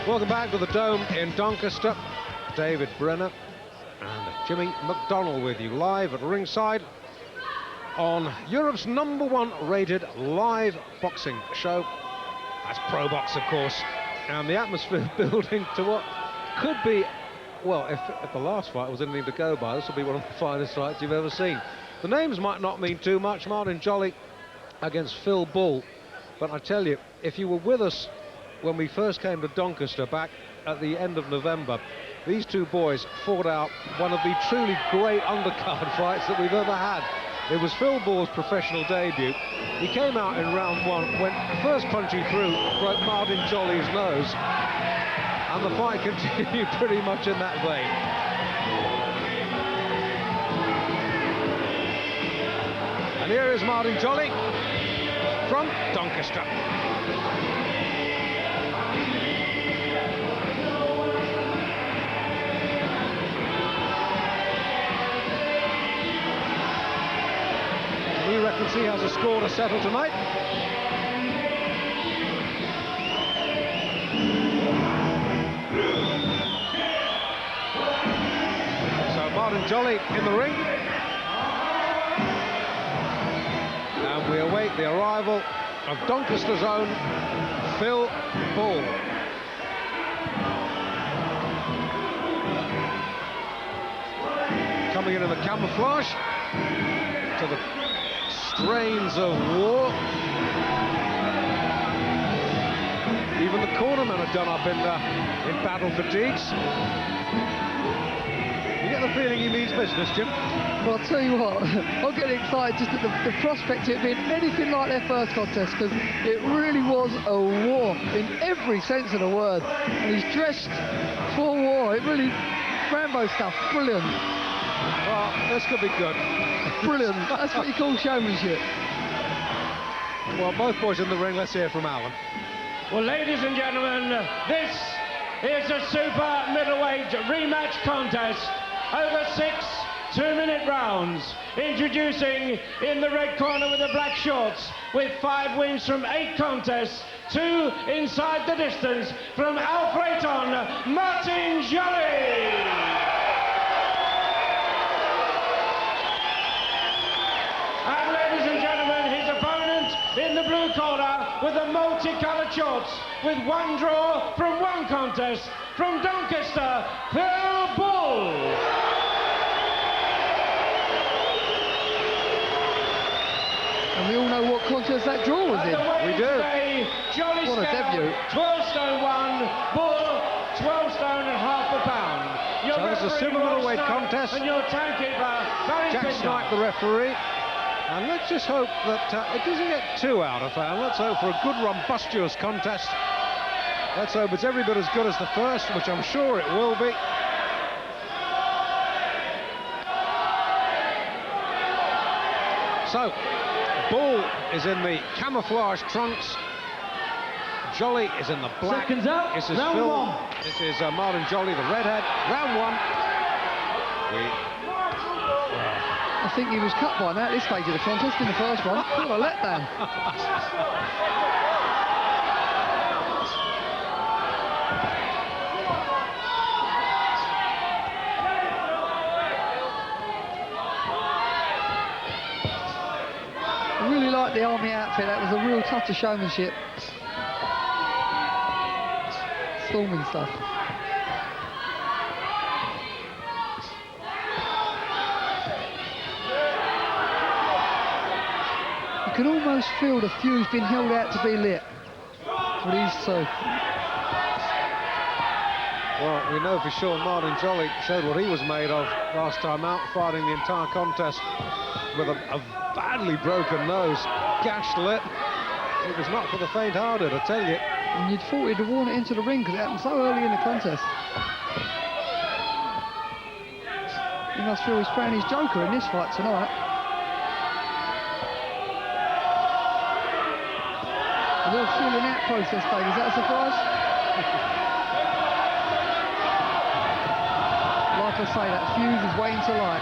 Welcome back to the Dome in Doncaster. David Brenner and Jimmy McDonnell with you live at ringside on Europe's #1 rated live boxing show. That's Pro Box, of course, and the atmosphere building to what could be, well, if the last fight was anything to go by, this will be one of the finest fights you've ever seen. The names might not mean too much. Martin Jolley against Phil Bull, but I tell you, if you were with us when we first came to Doncaster back at the end of November, these two boys fought out one of the truly great undercard fights that we've ever had. It was Phil Bull's professional debut. He came out in round 1, went first punch he threw, broke Martin Jolley's nose, and the fight continued pretty much in that vein. And here is Martin Jolley from Doncaster. He reckons he has a score to settle tonight. So Martin Jolley in the ring. And we await the arrival of Doncaster's own Phil Bull. Coming in the camouflage to the strains of war. Even the cornermen are done up in battle fatigues. You get the feeling he means business, Jim? Well, I'll tell you what, I'm getting excited just at the prospect of it being anything like their first contest, because it really was a war in every sense of the word. And he's dressed for war. It really, Rambo stuff, brilliant. Well, this could be good. Brilliant. That's what you call showmanship. Well, both boys in the ring. Let's hear from Alan. Well, ladies and gentlemen, this is a super middleweight rematch contest over 6 two-minute rounds. Introducing in the red corner with the black shorts, with 5 wins from 8 contests, 2 inside the distance, from Alfreton, Martin Jolley. And ladies and gentlemen, his opponent in the blue corner with the multicoloured shorts, with 1 draw from 1 contest, from Doncaster, Phil Bull. And we all know what contest that draw was in. We do. Jolley What a debut. 12 stone 1, Bull 12 stone and half a pound. So it's a super middleweight contest. And your timekeeper, Barry Jack Snipe, the referee. And let's just hope that it doesn't get too out of hand. Let's hope for a good, rumbustious contest. Let's hope it's every bit as good as the first, which I'm sure it will be. So, Bull is in the camouflage trunks. Jolley is in the black. Seconds up, This is round Phil. 1. This is Martin Jolley, the redhead. Round 1. I think he was cut by now at this stage of the contest in the first one. What a letdown. I really liked the army outfit. That was a real touch of showmanship. Storming stuff. You can almost feel the fuse being held out to be lit for these two. Well, we know for sure Martin Jolley showed what he was made of last time out, fighting the entire contest with a badly broken nose, gashed lip. It was not for the faint-hearted, I tell you. And you'd thought he'd have worn it into the ring because it happened so early in the contest. He must feel he's playing his joker in this fight tonight. A little feeling out process, Dave. Is that a surprise? Like I say, that fuse is waiting to light.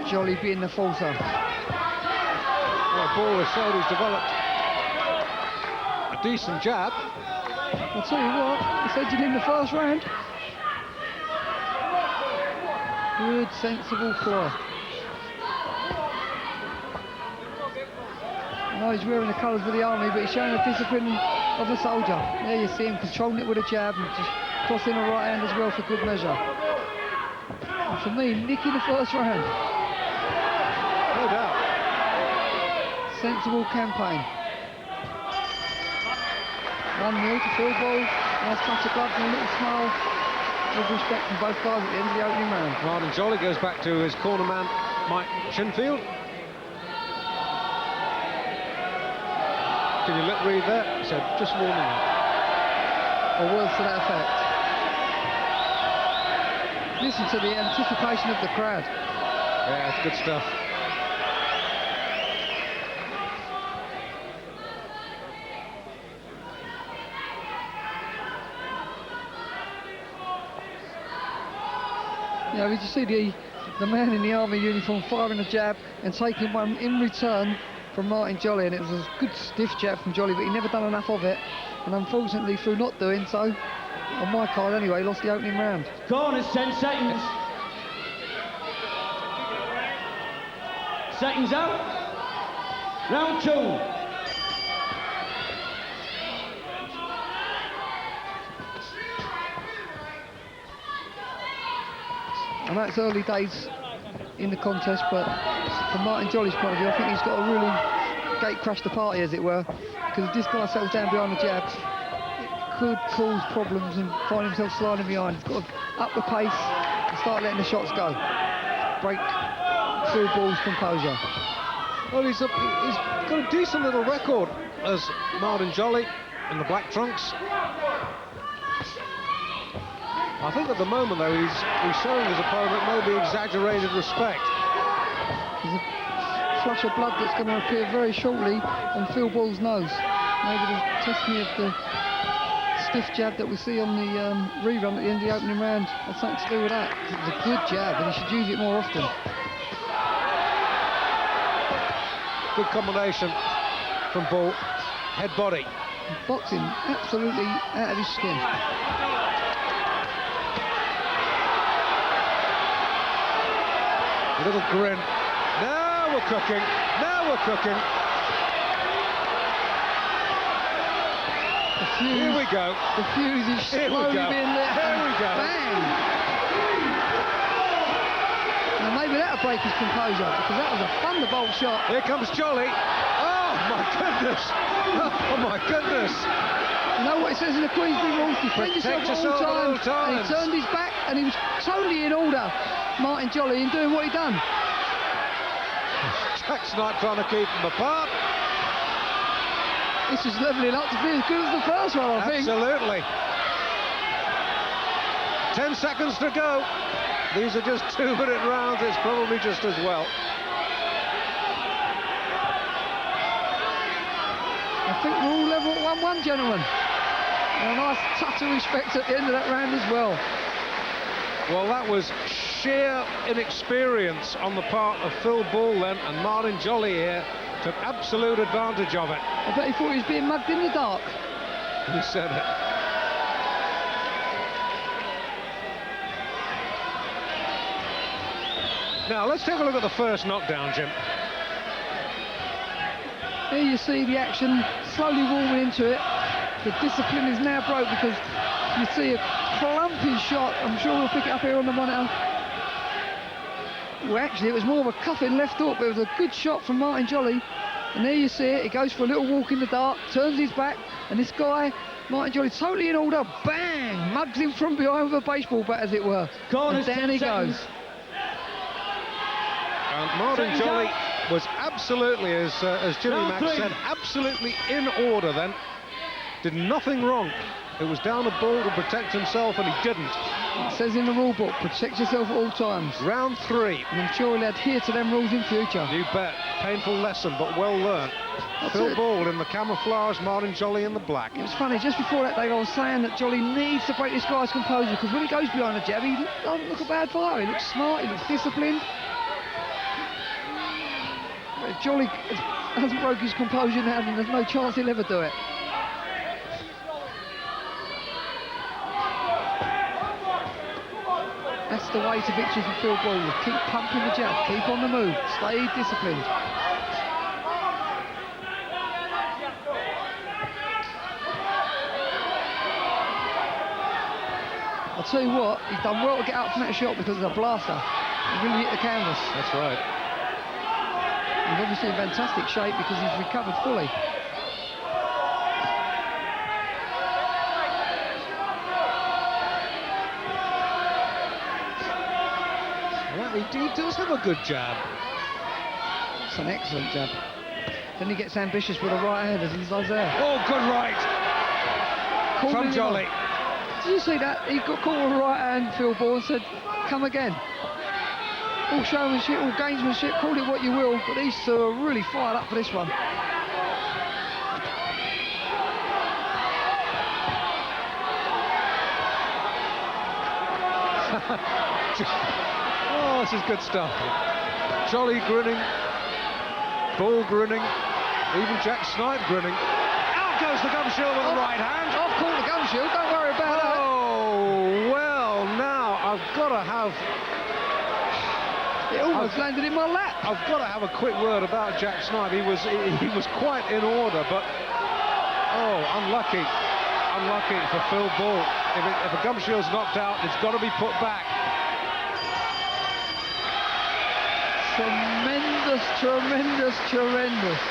Jolley being the falter. Well, white ball has showed he's developed a decent jab. I'll tell you what, it's edging in the first round. Good, sensible fly. I know he's wearing the colours of the army, but he's showing the discipline of a soldier. There you see him controlling it with a jab and just crossing a right hand as well for good measure. And for me, nicking the first round. No doubt. Sensible campaign. 1-0 to field ball. Nice touch of gloves and a little smile of respect from both guys at the end of the opening round. Martin Jolley goes back to his corner man, Mike Chinfield. Can you lip read that? He said, just warming up. Or words to that effect. Listen to the anticipation of the crowd. Yeah, it's good stuff. You know, did you see the man in the army uniform firing a jab and taking one in return from Martin Jolley, and it was a good stiff jab from Jolley, but he never done enough of it, and unfortunately through not doing so, on my card anyway, lost the opening round. Corners, 10 seconds. Seconds out. Round 2. I know it's early days in the contest, but from Martin Jolley's point of view, I think he's got to really gate crash the party, as it were, because if this guy settles down behind the jab, it could cause problems and find himself sliding behind. He's got to up the pace and start letting the shots go. Break field ball's composure. Well, he's got a decent little record as Martin Jolley in the black trunks. I think at the moment, though, he's showing his opponent maybe exaggerated respect. There's a flush of blood that's going to appear very shortly on Phil Ball's nose. Maybe the testing of the stiff jab that we see on the rerun at the end of the opening round has something to do with that. It was a good jab, and he should use it more often. Good combination from Ball. Head body. Boxing absolutely out of his skin. A little grin. Now we're cooking. Now we're cooking. Here we go. The fuse is slowly being lit. Here we go. Bang! Now maybe that'll break his composure, because that was a thunderbolt shot. Here comes Jolley. Oh my goodness. Oh my goodness. You know what it says in the Queensbury rules? Defend yourself at all times. And he turned his back, and he was totally in order, Martin Jolley, in doing what he done. Jack's not trying to keep them apart. This is levelling up to be as good as the first one, I think. Absolutely. 10 seconds to go. These are just 2-minute rounds. It's probably just as well. I think we're all level at 1-1, gentlemen. And a nice touch of respect at the end of that round as well. Well, that was sheer inexperience on the part of Phil Ball then, and Martin Jolley here took absolute advantage of it. I bet he thought he was being mugged in the dark. He said it. Now, let's take a look at the first knockdown, Jim. Here you see the action slowly warming into it. The discipline is now broke, because you see a clumping shot. I'm sure we'll pick it up here on the monitor. Well, actually, it was more of a cuffing left hook, but it was a good shot from Martin Jolley. And there you see it. He goes for a little walk in the dark, turns his back, and this guy, Martin Jolley, totally in order. Bang! Mugs him from behind with a baseball bat, as it were. Corners, and down he goes. And Martin Jolley was absolutely, as Jimmy Mack said, absolutely in order then. Did nothing wrong. It was down a ball to protect himself, and he didn't. It says in the rule book, protect yourself at all times. Round 3. And I'm sure he'll adhere to them rules in future. You bet. Painful lesson, but well learned. Phil Ball in the camouflage, Martin Jolley in the black. It was funny, just before that day I was saying that Jolley needs to break this guy's composure, because when he goes behind the jab, he doesn't look a bad fighter. He looks smart, he looks disciplined. Jolley hasn't broke his composure now, then there's no chance he'll ever do it. That's the way to victory for Phil Ball. Keep pumping the jab, keep on the move, stay disciplined. I'll tell you what, he's done well to get up from that shot because it's a blaster. He really hit the canvas. That's right. He's obviously in fantastic shape because he's recovered fully. Well, he does have a good jab. It's an excellent jab. Then he gets ambitious with a right hand as he does there. Oh, good right. From Jolley. Did you see that? He got caught with a right hand, Phil Ball, and said, come again. All showmanship, all gamesmanship, call it what you will, but these two are really fired up for this one. Oh, this is good stuff. Jolley grinning, Ball grinning, even Jack Snipe grinning. Out goes the gum shield with the right hand. I've caught the gum shield, don't worry about that. Oh, well, now I've got to have... It almost landed in my lap. I've got to have a quick word about Jack Snipe. He was quite in order, but oh, unlucky for Phil Ball. If a gum shield's knocked out, it's got to be put back. Tremendous, tremendous, tremendous.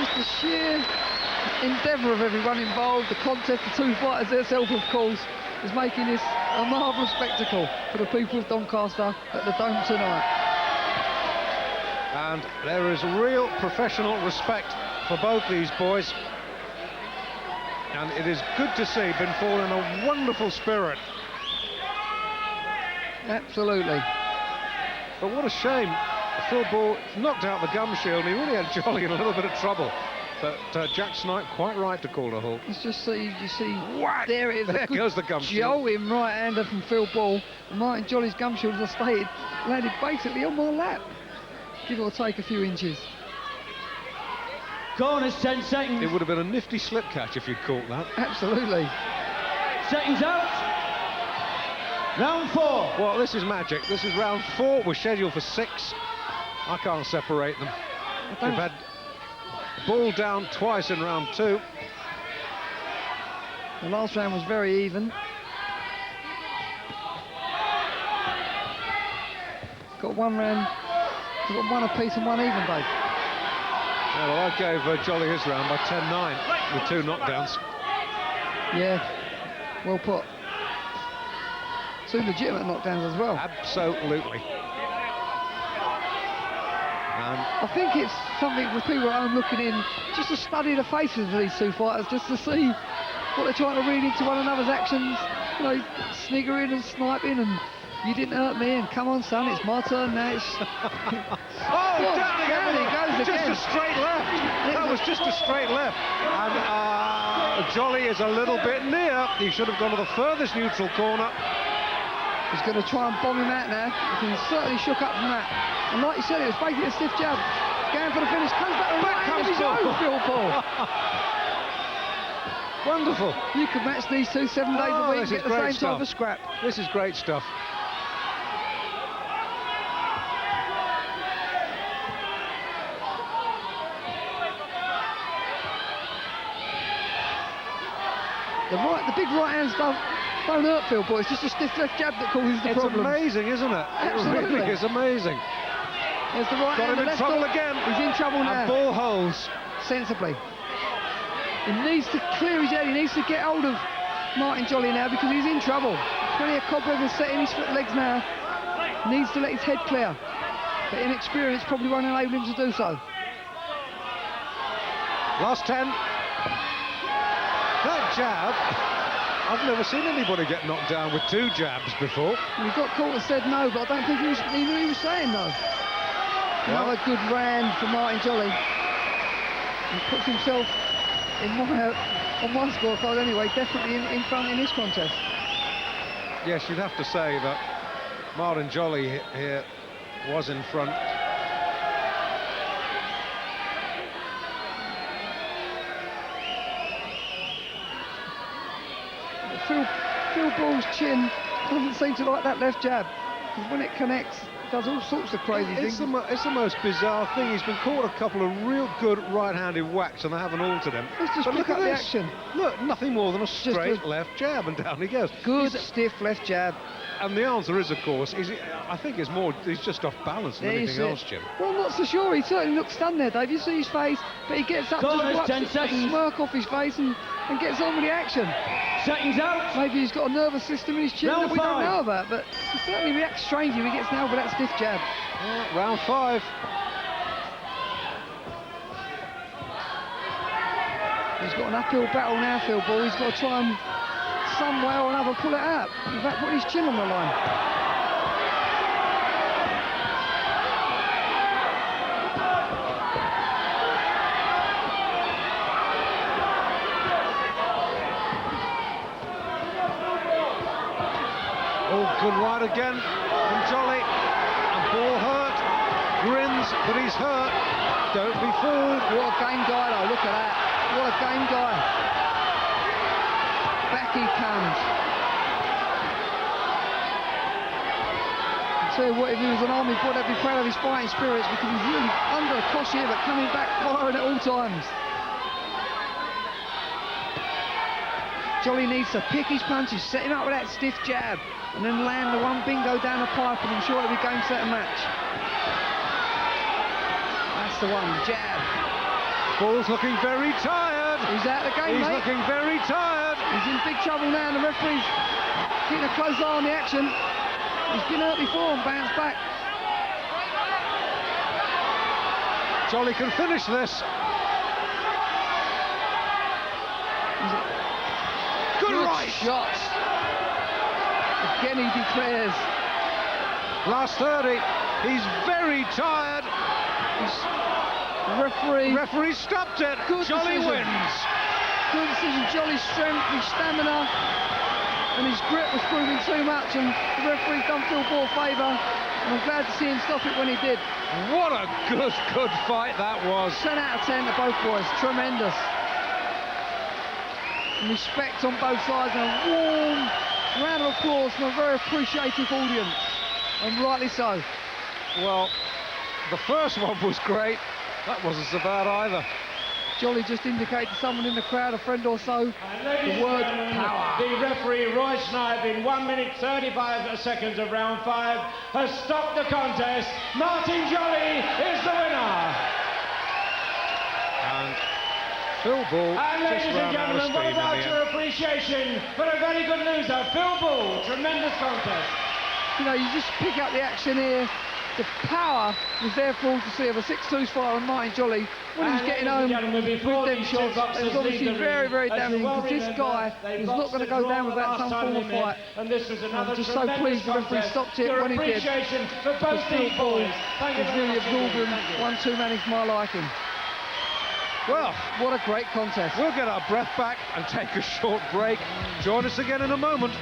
Just the sheer endeavour of everyone involved. The contest, the two fighters themselves, of course, is making this a marvellous spectacle for the people of Doncaster at the Dome tonight. And there is real professional respect for both these boys. And it is good to see Ben Fall in a wonderful spirit. Absolutely. But what a shame. Phil Ball knocked out the gum shield. He really had Jolley in a little bit of trouble. But Jack Snipe quite right to call a halt. It's just so you see, Whack! there it is. There goes the gum shield. Jolting right-hander from Phil Ball. And Martin Jolley's gum shield, as I stated, landed basically on my lap. Give or take a few inches. Corners, 10 seconds. It would have been a nifty slip catch if you'd caught that. Absolutely. Seconds out. Round 4. Well, this is magic. This is round 4. We're scheduled for 6. I can't separate them. We've had Ball down twice in round 2. The last round was very even. Got one round. We've got one apiece and one even, Dave. Yeah, well, I gave Jolley his round by 10-9 with 2 knockdowns. Yeah, well put. 2 legitimate knockdowns as well. Absolutely. I think it's something with people at home looking in, just to study the faces of these two fighters, just to see what they're trying to read into one another's actions. You know, sniggering and sniping and you didn't hurt me, and come on, son, it's my turn now. Oh, down he goes just again. a straight left. That was just a straight left. And Jolley is a little bit near. He should have gone to the furthest neutral corner. He's going to try and bomb him out now. He's certainly shook up from that. And like you said, it was basically a stiff jab. Going for the finish, comes back and right hand of his own, Phil Ball. Wonderful. You could match these two 7 days a week and get the same type of scrap. This is great stuff. The big right hands don't hurt Phil Ball. It's just a stiff left jab that causes the problem. It's amazing, isn't it? Absolutely. It really is amazing. There's the right hand. Got him in trouble again. He's in trouble now. And Ball holds. Sensibly. He needs to clear his head. He needs to get hold of Martin Jolley now because he's in trouble. Plenty of cobweb and set in his legs now. Needs to let his head clear. But inexperience probably won't enable him to do so. Last 10. That jab, I've never seen anybody get knocked down with 2 jabs before. He got caught and said no, but I don't think he was saying no. Another good round for Martin Jolley. He puts himself on my scorecard anyway, definitely in front in this contest. Yes, you'd have to say that Martin Jolley here was in front. Phil Ball's chin doesn't seem to like that left jab, because when it connects, it does all sorts of crazy things. It's the most bizarre thing. He's been caught a couple of real good right-handed whacks and they haven't altered him. Let's just But pick look up at the this. action. Look, nothing more than a Just straight a left jab and down he goes. Good, He's- stiff left jab. And the answer is, of course, I think it's more, he's just off balance than There you anything see it. else, Jim. Well, I'm not so sure. He certainly looks stunned there, Dave. You see his face, but he gets up, Go, just there's wipes 10 a seconds. smirk off his face and gets on with the action. Seconds out. Maybe he's got a nervous system in his chin Round that we don't 5. know about, but he certainly reacts strangely when he gets nailed with that stiff jab. Yeah, round 5. He's got an uphill battle now, Phil Ball. He's got to try and some way or another pull it out. In fact, put his chin on the line. Oh, good right again from Jolley. And Ball hurt. Grins, but he's hurt. Don't be fooled. What a game guy, though. Look at that. What a game guy. Back he comes. I tell you what, if he was an army boy, I'd be proud of his fighting spirits, because he's really under the cosh here, but coming back firing at all times. Jolley needs to pick his punches, set him up with that stiff jab, and then land the one bingo down the pipe, and I'm sure it'll be game, set, and match. That's the one, jab. Ball's looking very tired. He's out of the game, He's mate. looking very tired. He's in big trouble now, and the referee's keeping a close eye on the action. He's been hurt before and bounced back. Jolley can finish this. Good right. shots. Again he declares. Last 30. He's very tired. Referee stopped it. Good Jolley decision. wins. Good decision. Jolley's strength, his stamina, and his grip was proving too much, and the referee's done Phil Ball favour, and I'm glad to see him stop it when he did. What a good fight that was. 10 out of 10 to both boys. Tremendous. And respect on both sides, and a warm round of applause from a very appreciative audience, and rightly so. Well, the first one was great. That wasn't so bad either. Jolley just indicated to someone in the crowd, a friend or so, the word power. The referee, Roy Snipe, in 1 minute 35 seconds of round 5, has stopped the contest. Martin Jolley is the winner. And Phil Ball And just ladies and ran out of gentlemen, steam what in the about end. your appreciation for a very good loser, Phil Ball? Tremendous contest. You know, you just pick up the action here. The power was there for all to see of a 6-2 fire on Martin Jolley when he was getting home with them shots. It was obviously very, very damaging, because this guy was not going to go down without some form of fight. And this was another I'm just so pleased the referee stopped it when he did. Appreciation for both these boys. Thank you He's very really much. absorbed Thank you. one, two man is my liking. Well, What a great contest. we'll get our breath back and take a short break. Join us again in a moment.